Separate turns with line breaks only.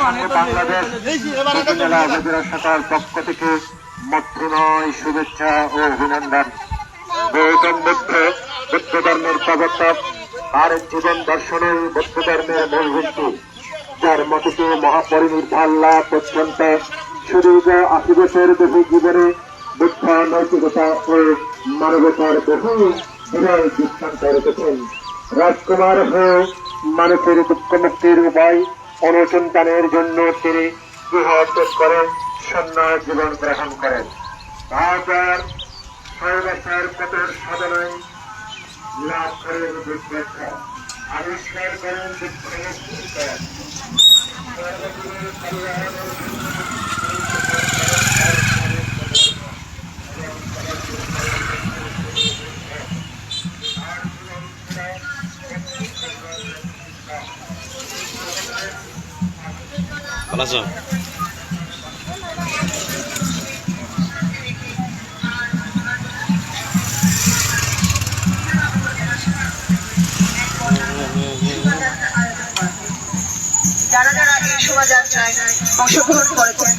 বাংলাদেশ উপজেলা উপজেলা শাখার পক্ষ থেকে মৈত্রীময় শুভেচ্ছা ও অভিনন্দন। গৌতম বুদ্ধ বুদ্ধ ধর্মের প্রবর্তক, তার জীবন দর্শনের বুদ্ধ ধর্মের মূল ভিত্তি, যার মতকে মহাপরিনির্বাণ লাভ পর্যন্ত সুদীর্ঘ ৮০ বছর বহু জীবনে বুদ্ধ নৈতিকতা ও মানবতার বহু বিরল দৃষ্টান্ত রেখেছেন। রাজকুমার হয়ে মানুষের দুঃখ মুক্তির উপায় অনুসন্ধানের জন্য তিনি গৃহ ত্যাগ করেন, সন্ন্যাস জীবন গ্রহণ করেন। তারপর ৬ বছর কঠোর সাধনায় লাভ করেন বুদ্ধত্ব, আবিষ্কার করেন দুঃখ মুক্তি।
ভালো আছো?
যারা যারা এই শোভাযাত্রায় অংশগ্রহণ করেছেন